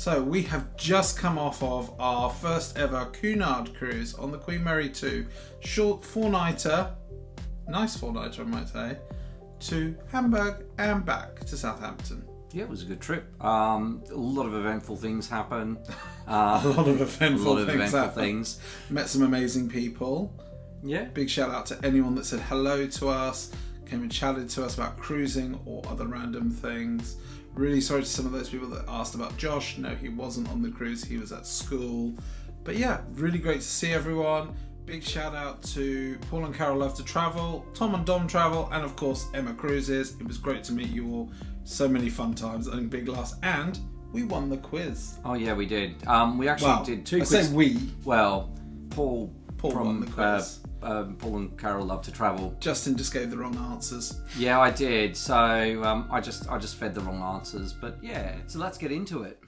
So we have just come off of our first ever Cunard cruise on the Queen Mary 2. Short 4-nighter, nice 4-nighter I might say, to Hamburg and back to Southampton. Yeah, it was a good trip. A lot of eventful things happen. A lot of eventful things. Met some amazing people. Yeah. Big shout out to anyone that said hello to us, came and chatted to us about cruising or other random things. Really sorry to some of those people that asked about Josh. No, he wasn't on the cruise, he was at school. But yeah, really great to see everyone. Big shout out to Paul and Carol Love to Travel, Tom and Dom Travel, and of course Emma Cruises. It was great to meet you all. So many fun times and big laughs. And we won the quiz. Oh yeah, we did. We actually did 2 quizzes. I say we. Well, Paul from won the quiz. Paul and Carol Love to Travel. Justin just gave the wrong answers. Yeah, I did. So I just fed the wrong answers. But yeah, so let's get into it.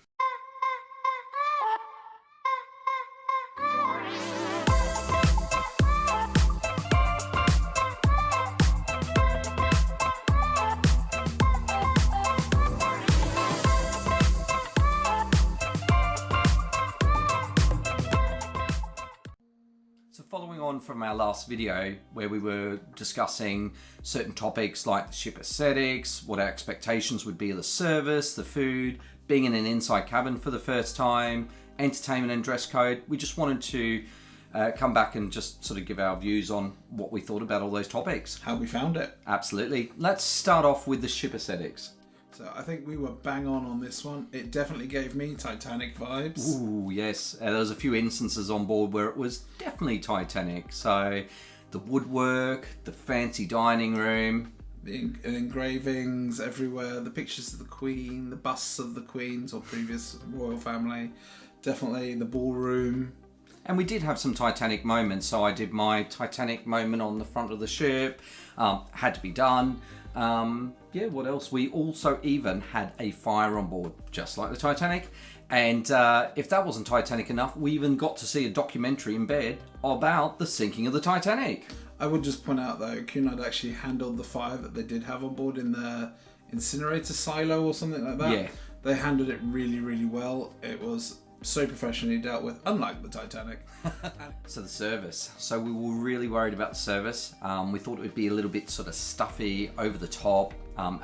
Following on from our last video where we were discussing certain topics like ship aesthetics, what our expectations would be of the service, the food, being in an inside cabin for the first time, entertainment and dress code, we just wanted to come back and just sort of give our views on what we thought about all those topics. How we found it. Absolutely. Let's start off with the ship aesthetics. So I think we were bang on this one. It definitely gave me Titanic vibes. Ooh, yes. There was a few instances on board where it was definitely Titanic. So the woodwork, the fancy dining room. The engravings everywhere, the pictures of the Queen, the busts of the Queens or previous royal family. Definitely the ballroom. And we did have some Titanic moments. So I did my Titanic moment on the front of the ship. Had to be done. Yeah, what else? We also even had a fire on board, just like the Titanic. And if that wasn't Titanic enough, we even got to see a documentary in bed about the sinking of the Titanic. I would just point out though, Cunard actually handled the fire that they did have on board in the incinerator silo or something like that. Yeah. They handled it really, really well. It was so professionally dealt with, unlike the Titanic. So the service. So we were really worried about the service. We thought it would be a little bit sort of stuffy, over the top.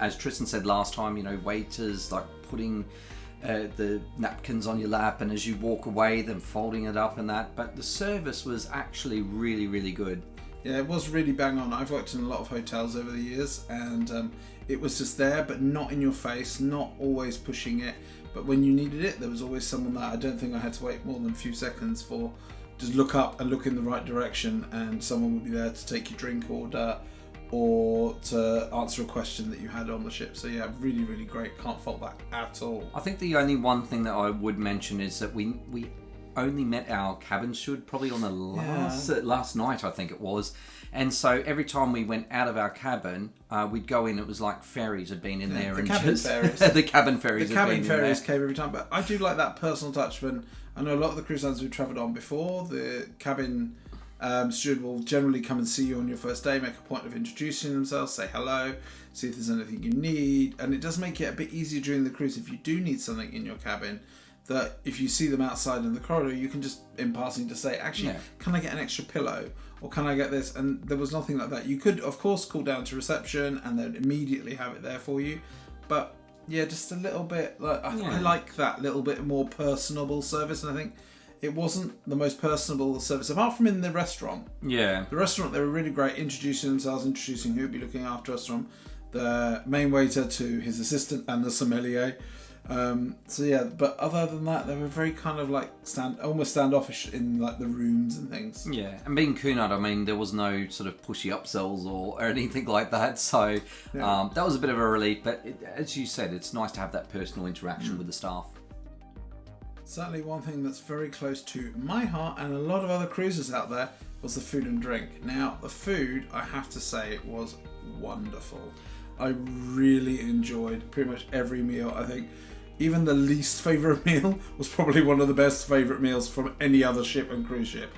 As Tristan said last time, you know, waiters like putting the napkins on your lap and as you walk away, then folding it up and that. But the service was actually really, really good. Yeah, it was really bang on. I've worked in a lot of hotels over the years and it was just there, but not in your face, not always pushing it. But when you needed it, there was always someone that I don't think I had to wait more than a few seconds for. Just look up and look in the right direction and someone would be there to take your drink order or to answer a question that you had on the ship. So yeah, really, really great. Can't fault that at all. I think the only one thing that I would mention is that we only met our cabin steward probably on the last night, I think it was. And so every time we went out of our cabin, we'd go in, it was like ferries had been in there. The cabin ferries. The cabin ferries. The cabin ferries came every time. But I do like that personal touch when I know a lot of the cruise lines we've travelled on before, the cabin steward will generally come and see you on your first day, make a point of introducing themselves, say hello, see if there's anything you need. And it does make it a bit easier during the cruise if you do need something in your cabin, that if you see them outside in the corridor, you can just, in passing, just say, actually, can I get an extra pillow? Or can I get this? And there was nothing like that. You could, of course, call down to reception and they'd immediately have it there for you. But yeah, just a little bit, like I like that little bit more personable service. And I think it wasn't the most personable service, apart from in the restaurant. Yeah. The restaurant, they were really great, introducing themselves, introducing who would be looking after us, from the main waiter to his assistant and the sommelier. So yeah, but other than that, they were very kind of like almost standoffish in like the rooms and things. Yeah, and being Cunard, I mean, there was no sort of pushy upsells or anything like that. So that was a bit of a relief. But as you said, it's nice to have that personal interaction with the staff. Certainly one thing that's very close to my heart and a lot of other cruisers out there was the food and drink. Now, the food, I have to say, was wonderful. I really enjoyed pretty much every meal. I think even the least favourite meal was probably one of the best favourite meals from any other ship and cruise ship.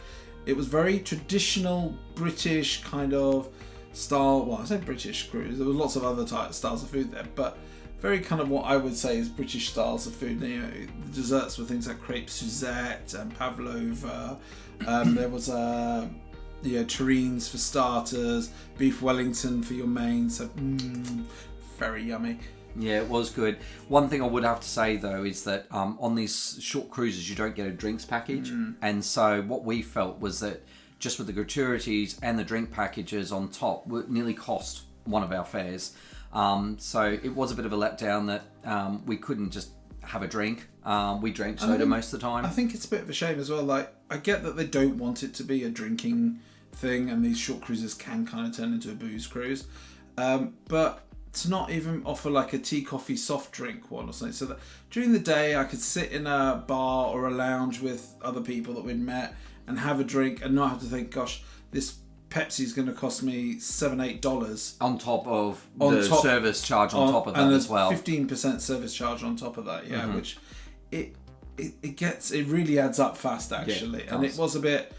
It was very traditional British kind of style. Well, I say British cruise. There was lots of other styles of food there, but very kind of what I would say is British styles of food. You know, the desserts were things like crepe Suzette and pavlova. There was terrines for starters, beef Wellington for your main. So very yummy. Yeah, it was good. One thing I would have to say though is that on these short cruises you don't get a drinks package, and so what we felt was that just with the gratuities and the drink packages on top would nearly cost one of our fares. So it was a bit of a letdown that we couldn't just have a drink. We drank soda most of the time. I think it's a bit of a shame as well. Like, I get that they don't want it to be a drinking thing, and these short cruises can kind of turn into a booze cruise. But to not even offer like a tea, coffee, soft drink one or something, so that during the day I could sit in a bar or a lounge with other people that we'd met and have a drink and not have to think, gosh, this Pepsi's going to cost me $7-8 on top of the service charge on top of that as well. 15% service charge on top of that, which it really adds up fast actually, and it was a bit.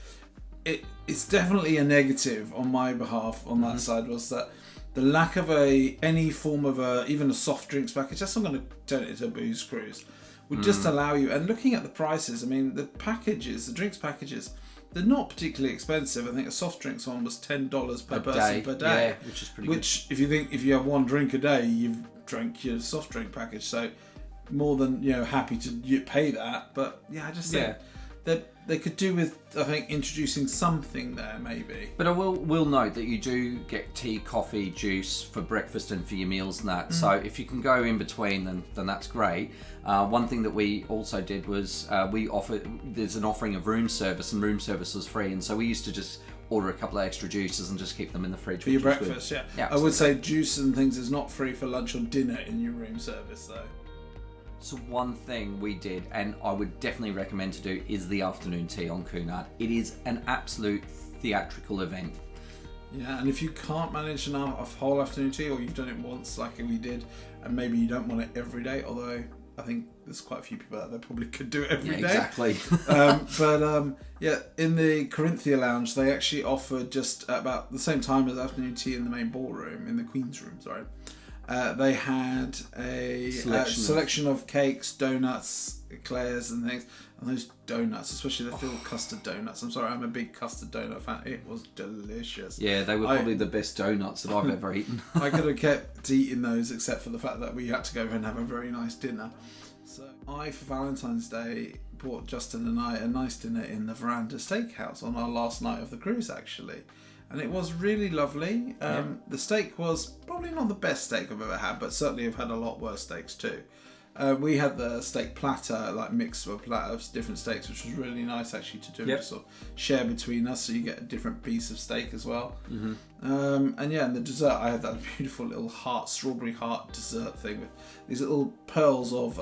It's definitely a negative on my behalf on that side, was that the lack of any form of even a soft drinks package. That's not going to turn it into a booze cruise. Would just allow you. And looking at the prices, I mean, the drinks packages, they're not particularly expensive. I think a soft drinks one was $10 per person per day, which is pretty good. Which, if you have one drink a day, you've drank your soft drink package. So more than happy to pay that. But I just think that they could do with, I think, introducing something there maybe. But I will note that you do get tea, coffee, juice for breakfast and for your meals and that. So if you can go in between, then that's great. One thing that we also did was there's an offering of room service, and room service was free, and so we used to just order a couple of extra juices and just keep them in the fridge for your breakfast. Yeah, I would say juice and things is not free for lunch or dinner in your room service though. So one thing we did, and I would definitely recommend to do, is the afternoon tea on Cunard. It is an absolute theatrical event. Yeah, and if you can't manage a whole afternoon tea, or you've done it once like we did, and maybe you don't want it every day, although I think there's quite a few people out there probably could do it every day. Exactly. In the Corinthia Lounge, they actually offered just about the same time as afternoon tea in the main ballroom, in the Queen's Room, sorry. They had a selection of cakes, donuts, eclairs and things. And those donuts, especially the filled custard donuts. I'm sorry, I'm a big custard donut fan. It was delicious. Yeah, they were probably the best donuts that I've ever eaten. I could have kept eating those, except for the fact that we had to go and have a very nice dinner. So I, for Valentine's Day, bought Justin and I a nice dinner in the Veranda Steakhouse on our last night of the cruise, actually. And it was really lovely. The steak was probably not the best steak I've ever had, but certainly I've had a lot worse steaks too. We had the steak platter, like mixed with a platter of different steaks, which was really nice actually to do, just sort of share between us, so you get a different piece of steak as well. And the dessert, I had that beautiful little strawberry heart dessert thing with these little pearls of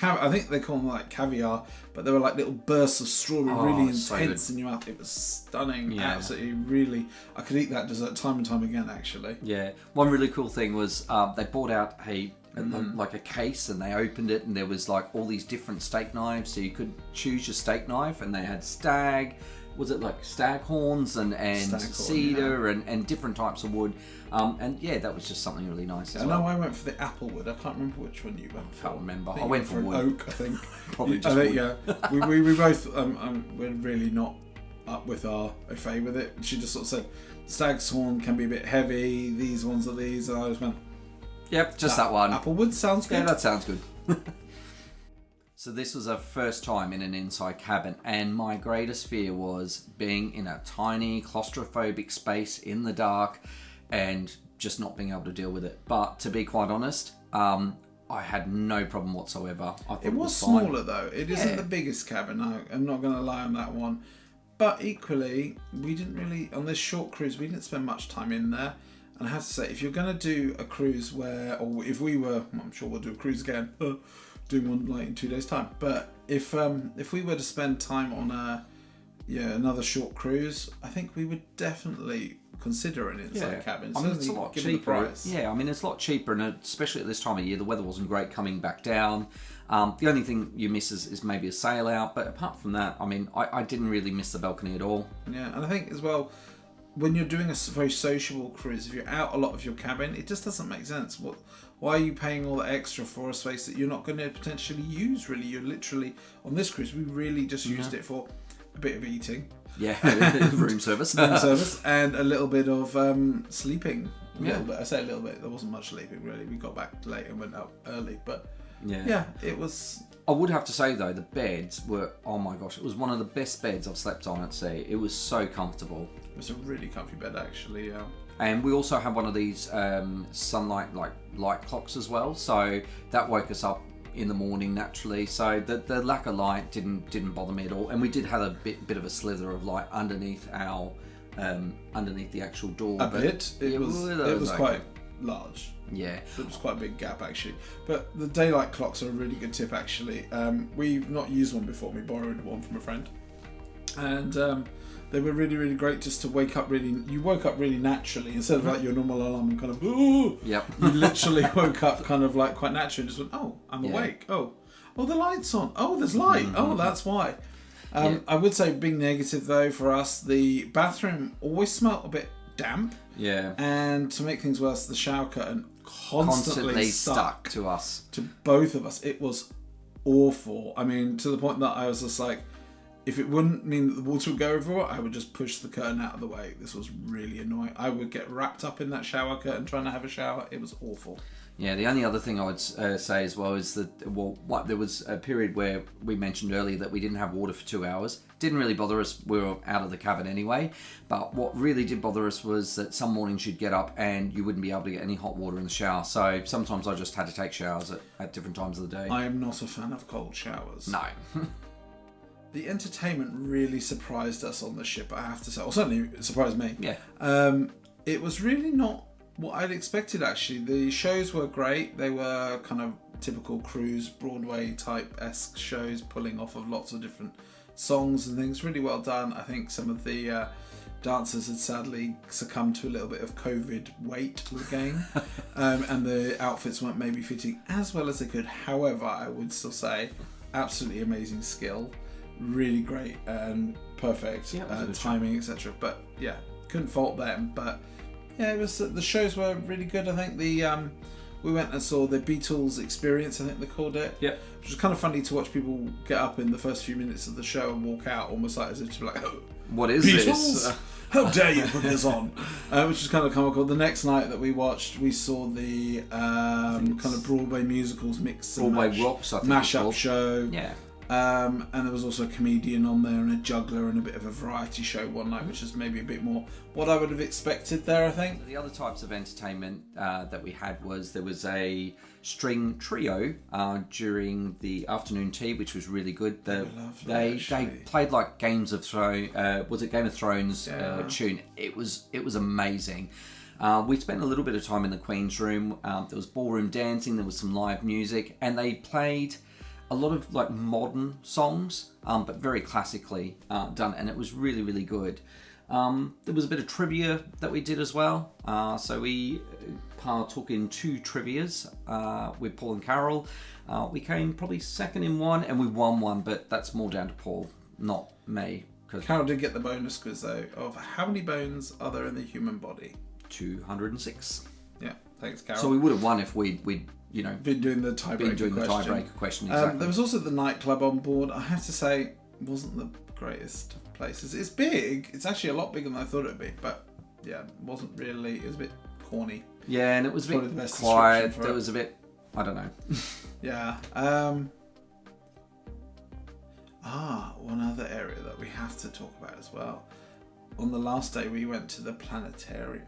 I think they call them like caviar, but they were like little bursts of strawberry, really intense in your mouth. It was stunning, absolutely, really. I could eat that dessert time and time again, actually. Yeah, one really cool thing was they brought out like a case, and they opened it, and there was like all these different steak knives, so you could choose your steak knife, and they had stag horns and cedar and different types of wood. That was just something really nice as well. I went for the applewood. I can't remember which one you went for. I can't remember. I went for wood. Oak, I think. Probably just wood. We both we're really not up with our affair with it. She just sort of said, stag's horn can be a bit heavy. These ones are these, and I just went, yep, just that one. Applewood sounds good. Yeah, that sounds good. So this was our first time in an inside cabin, and my greatest fear was being in a tiny claustrophobic space in the dark and just not being able to deal with it. But to be quite honest, I had no problem whatsoever. I thought it was smaller though. It isn't the biggest cabin. I'm not going to lie on that one. But equally, we didn't really, on this short cruise, we didn't spend much time in there. And I have to say, if you're going to do a cruise or if we were, I'm sure we'll do a cruise again, do one like in 2 days' time. But if we were to spend time on another short cruise, I think we would definitely consider an inside cabin. I mean, it's a lot cheaper. Yeah, I mean, it's a lot cheaper, and especially at this time of year, the weather wasn't great coming back down. The only thing you miss is maybe a sail out, but apart from that, I mean, I didn't really miss the balcony at all. Yeah, and I think as well, when you're doing a very sociable cruise, if you're out a lot of your cabin, it just doesn't make sense. Why are you paying all that extra for a space that you're not going to potentially use? Really, you're literally on this cruise. We really just used it for a bit of eating, room service, and a little bit of sleeping. A little bit. I say a little bit. There wasn't much sleeping really. We got back late and went out early, but it was. I would have to say though, the beds were, oh my gosh, it was one of the best beds I've slept on at sea. It was so comfortable. It was a really comfy bed actually, yeah. And we also had one of these sunlight light clocks as well, so that woke us up in the morning naturally. So the lack of light didn't bother me at all. And we did have a bit of a slither of light underneath the actual door. It was quite large. Yeah, it was quite a big gap actually. But the daylight clocks are a really good tip actually. We've not used one before. We borrowed one from a friend, and they were really, really great just to wake up you woke up really naturally instead of like your normal alarm and kind of, ooh. Yep. You literally woke up kind of like quite naturally and just went, oh, I'm awake. Oh, the light's on. Oh, there's light. Oh, that's why. I would say big negative though for us, the bathroom always smelled a bit damp. Yeah. And to make things worse, the shower curtain constantly stuck to us. To both of us. It was awful. I mean, to the point that I was just like, if it wouldn't mean that the water would go everywhere, I would just push the curtain out of the way. This was really annoying. I would get wrapped up in that shower curtain trying to have a shower. It was awful. Yeah, the only other thing I would say as well is that, there was a period where we mentioned earlier that we didn't have water for 2 hours. Didn't really bother us. We were out of the cabin anyway. But what really did bother us was that some mornings you'd get up and you wouldn't be able to get any hot water in the shower. So sometimes I just had to take showers at different times of the day. I am not a fan of cold showers. No. The entertainment really surprised us on the ship, I have to say. Or certainly it surprised me. Yeah. It was really not what I'd expected, actually. The shows were great. They were kind of typical cruise, Broadway type-esque shows, pulling off of lots of different songs and things. Really well done. I think some of the dancers had sadly succumbed to a little bit of COVID weight with the game. And the outfits weren't maybe fitting as well as they could. However, I would still say absolutely amazing skill. Really great and perfect timing, etc. But yeah, couldn't fault them. But yeah, it was the shows were really good. I think we went and saw the Beatles Experience, I think they called it. Yeah, which was kind of funny to watch people get up in the first few minutes of the show and walk out almost like as if to be like, oh, what is Beatles? This? How dare you put this on? Which is kind of comical. The next night that we watched, we saw the kind of Broadway musicals mix and Broadway Rocks, I think mashup show. Yeah. And there was also a comedian on there and a juggler and a bit of a variety show one night, which is maybe a bit more what I would have expected there, I think. The other types of entertainment that we had there was a string trio during the afternoon tea, which was really good. They played like Game of Thrones tune. It was amazing. We spent a little bit of time in the Queen's room. There was ballroom dancing, there was some live music, and they played a lot of like modern songs, but very classically done, and it was really, really good. There was a bit of trivia that we did as well. So we partook in 2 trivias with Paul and Carol. We came probably second in one, and we won one, but that's more down to Paul, not me. Carol did get the bonus quiz though of how many bones are there in the human body? 206. Yeah, thanks, Carol. So we would have won if we'd been doing the tiebreaker question. Exactly. There was also the nightclub on board. I have to say, wasn't the greatest of places. It's big. It's actually a lot bigger than I thought it would be. But yeah, it wasn't really. It was a bit corny. Yeah, and it was a bit quiet. There was a bit. I don't know. Yeah. One other area that we have to talk about as well. On the last day, we went to the planetarium.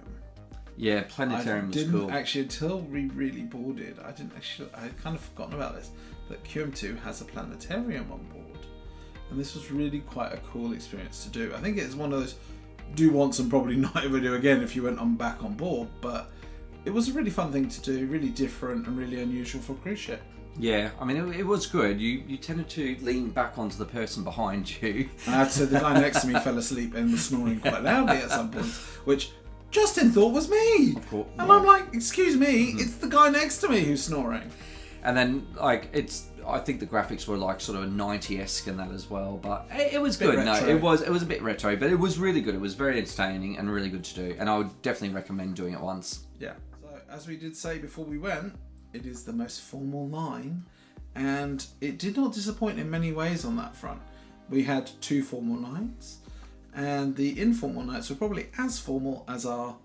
Yeah, planetarium was cool. Actually, until we really boarded, I kind of forgotten about this, that QM2 has a planetarium on board. And this was really quite a cool experience to do. I think it's one of those do once and probably not ever do again if you went back on board, but it was a really fun thing to do, really different and really unusual for a cruise ship. Yeah, I mean, it was good. You tended to lean back onto the person behind you. And I have to say, the guy next to me fell asleep and was snoring quite loudly at some point, which Justin thought was me. And I'm like, excuse me, it's the guy next to me who's snoring. And then, like, it's I think the graphics were like sort of 90-esque and that as well, but it was good. Retro. No, it was a bit retro, but it was really good. It was very entertaining and really good to do, and I would definitely recommend doing it once. Yeah. So as we did say before we went, it is the most formal line, and it did not disappoint in many ways on that front. We had 2 formal nights, and the informal nights were probably as formal as our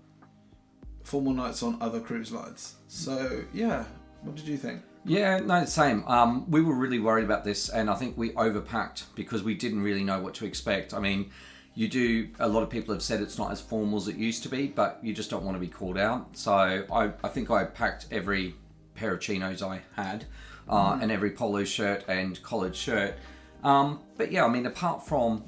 formal nights on other cruise lines. So yeah, what did you think? Yeah, no, same. We were really worried about this, and I think we overpacked because we didn't really know what to expect. I mean, a lot of people have said it's not as formal as it used to be, but you just don't want to be called out. So I think I packed every pair of chinos I had, and every polo shirt and collared shirt. But yeah, I mean, apart from,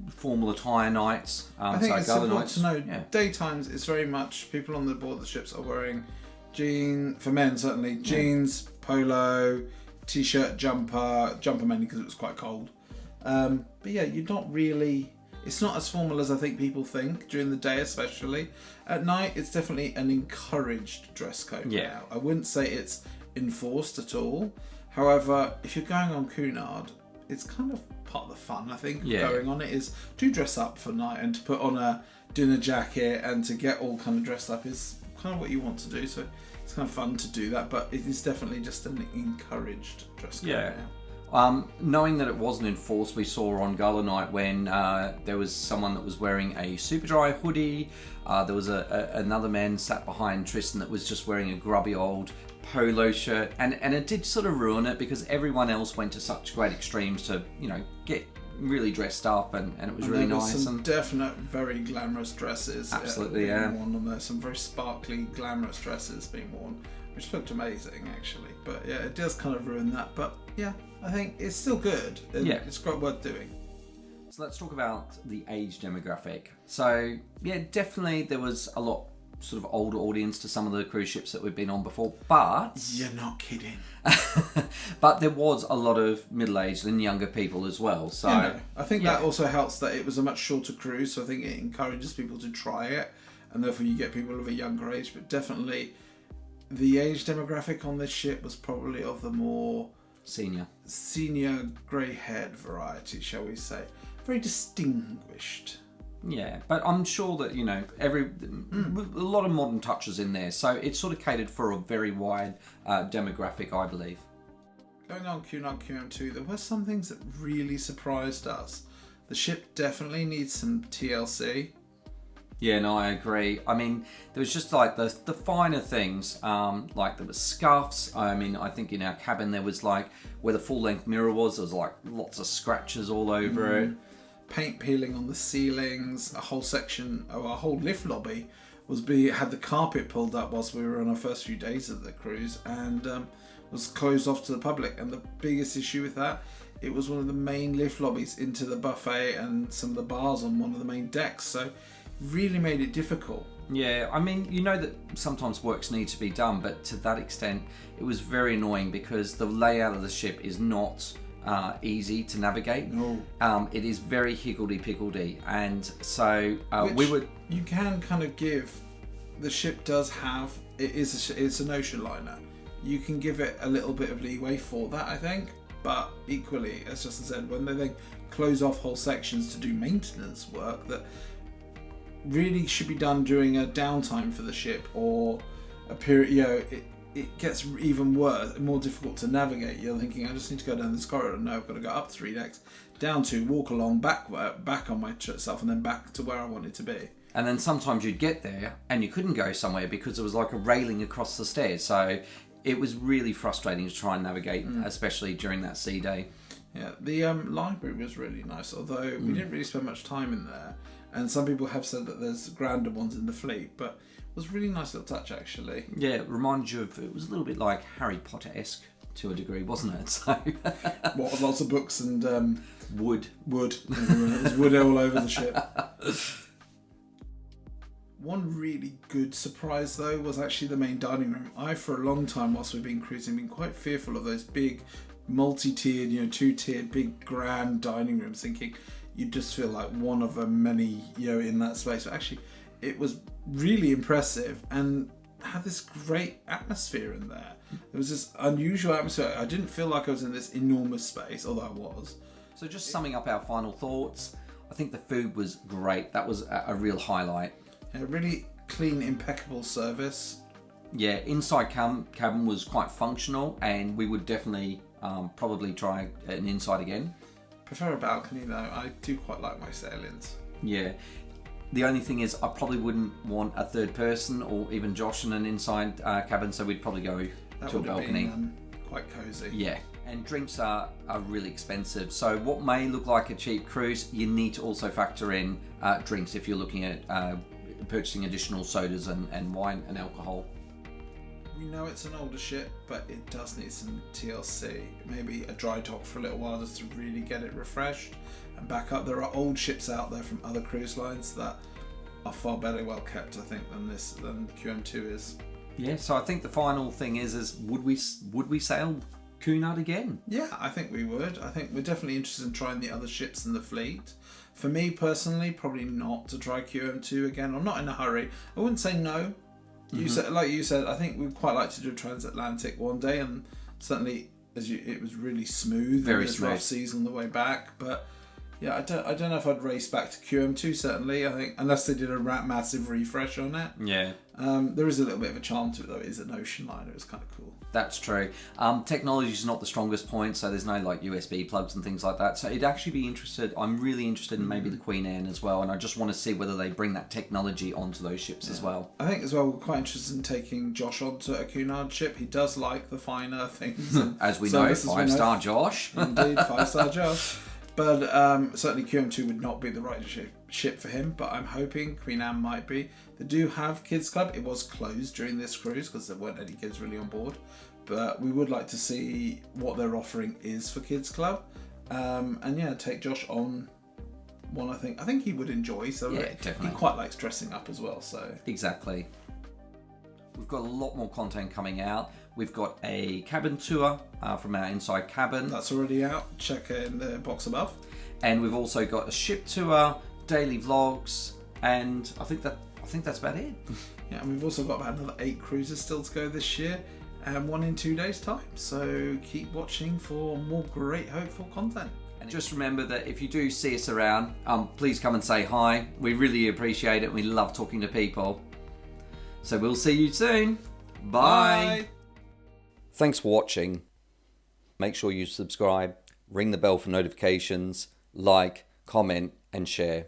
formal attire nights, I think it's important to know, yeah. Daytimes it's very much, people on the board of the ships are wearing jeans, for men certainly, jeans, polo, t-shirt, jumper mainly because it was quite cold. But yeah, you're not really, it's not as formal as I think people think, during the day especially. At night, it's definitely an encouraged dress code. Yeah. Now. I wouldn't say it's enforced at all. However, if you're going on Cunard, it's kind of part of the fun, I think, going on it is to dress up for night and to put on a dinner jacket and to get all kind of dressed up is kind of what you want to do. So it's kind of fun to do that, but it is definitely just an encouraged dress code now. Knowing that it wasn't enforced, we saw on Gala night when there was someone that was wearing a Superdry hoodie. There was another man sat behind Tristan that was just wearing a grubby old polo shirt, and it did sort of ruin it because everyone else went to such great extremes to get really dressed up, and it was really nice. There were some definite very glamorous dresses absolutely worn on there, some very sparkly glamorous dresses being worn, which looked amazing actually. But yeah, it does kind of ruin that, but yeah, I think it's still good. It's quite worth doing. So let's talk about the age demographic. So yeah, definitely there was a lot sort of older audience to some of the cruise ships that we've been on before, but you're not kidding. But there was a lot of middle-aged and younger people as well. So I think that also helps that it was a much shorter cruise, so I think it encourages people to try it, and therefore you get people of a younger age. But definitely the age demographic on this ship was probably of the more senior grey-haired variety, shall we say. Very distinguished. Yeah, but I'm sure that, a lot of modern touches in there. So it's sort of catered for a very wide demographic, I believe. Going on Cunard QM2, there were some things that really surprised us. The ship definitely needs some TLC. Yeah, no, I agree. I mean, there was just like the finer things, like there was scuffs. I mean, I think in our cabin there was like, where the full-length mirror was, there was like lots of scratches all over it. Paint peeling on the ceilings, a whole section of our whole lift lobby had the carpet pulled up whilst we were on our first few days of the cruise, and was closed off to the public. And the biggest issue with that, it was one of the main lift lobbies into the buffet and some of the bars on one of the main decks, so really made it difficult. Yeah, I mean, that sometimes works need to be done, but to that extent it was very annoying because the layout of the ship is not easy to navigate. No. It is very higgledy-piggledy, and so you can kind of give, the ship does have, it's an ocean liner. You can give it a little bit of leeway for that, I think, but equally, as Justin said, when they then close off whole sections to do maintenance work that really should be done during a downtime for the ship or a period, it gets even worse, more difficult to navigate. You're thinking, I just need to go down this corridor. No, I've got to go up 3 decks, down 2, walk along, back on myself, and then back to where I wanted to be. And then sometimes you'd get there and you couldn't go somewhere because there was like a railing across the stairs. So it was really frustrating to try and navigate, especially during that sea day. Yeah, the library was really nice, although we didn't really spend much time in there. And some people have said that there's grander ones in the fleet, but it was a really nice little touch, actually. Yeah, it reminded you of, it was a little bit like Harry Potter-esque to a degree, wasn't it? So what, lots of books and wood. It was wood all over the ship. One really good surprise, though, was actually the main dining room. I, for a long time, whilst we've been cruising, been quite fearful of those big, multi-tiered, 2-tiered, big, grand dining rooms, thinking you'd just feel like one of a many, in that space. But actually, it was really impressive, and had this great atmosphere in there. There was this unusual atmosphere. I didn't feel like I was in this enormous space, although I was. So just summing up our final thoughts, I think the food was great. That was a real highlight. Yeah, really clean, impeccable service. Yeah, inside cabin was quite functional, and we would definitely probably try an inside again. Prefer a balcony though. I do quite like my sailings. Yeah. The only thing is I probably wouldn't want a third person or even Josh in an inside cabin, so we'd probably go to a balcony. Been, quite cosy. Yeah. And drinks are really expensive. So what may look like a cheap cruise, you need to also factor in drinks if you're looking at purchasing additional sodas and wine and alcohol. We know it's an older ship, but it does need some TLC. Maybe a dry dock for a little while just to really get it refreshed and back up. There are old ships out there from other cruise lines that are far better well kept, I think, than QM2 is. Yeah, so I think the final thing is would we sail Cunard again? Yeah, I think we would. I think we're definitely interested in trying the other ships in the fleet. For me personally, probably not to try QM2 again. I'm not in a hurry. I wouldn't say no. You said, like you said, I think we'd quite like to do a transatlantic one day, and certainly it was really smooth. Very smooth. Rough seas on the way back, but yeah, I don't know if I'd race back to QM2. Certainly, I think unless they did a massive refresh on it. Yeah. There is a little bit of a charm to it though. It is an ocean liner. It's kind of cool. That's true. Technology is not the strongest point, so there's no like USB plugs and things like that. So it'd actually be interested. I'm really interested in maybe the Queen Anne as well, and I just want to see whether they bring that technology onto those ships as well. I think as well we're quite interested in taking Josh onto a Cunard ship. He does like the finer things, as we know, 5-star Josh. Indeed, 5-star Josh. But certainly QM2 would not be the right ship for him, but I'm hoping Queen Anne might be. They do have Kids Club. It was closed during this cruise because there weren't any kids really on board. But we would like to see what their offering is for Kids Club. And yeah, take Josh on one I think he would enjoy. So yeah, definitely. He quite likes dressing up as well. So exactly. We've got a lot more content coming out. We've got a cabin tour from our inside cabin. That's already out. Check it in the box above. And we've also got a ship tour, daily vlogs, and I think that's about it. Yeah, and we've also got about another 8 cruises still to go this year, and one in 2 days' time. So keep watching for more great, hopeful content. And just remember that if you do see us around, please come and say hi. We really appreciate it. We love talking to people. So we'll see you soon. Bye. Thanks for watching. Make sure you subscribe, ring the bell for notifications, like, comment, and share.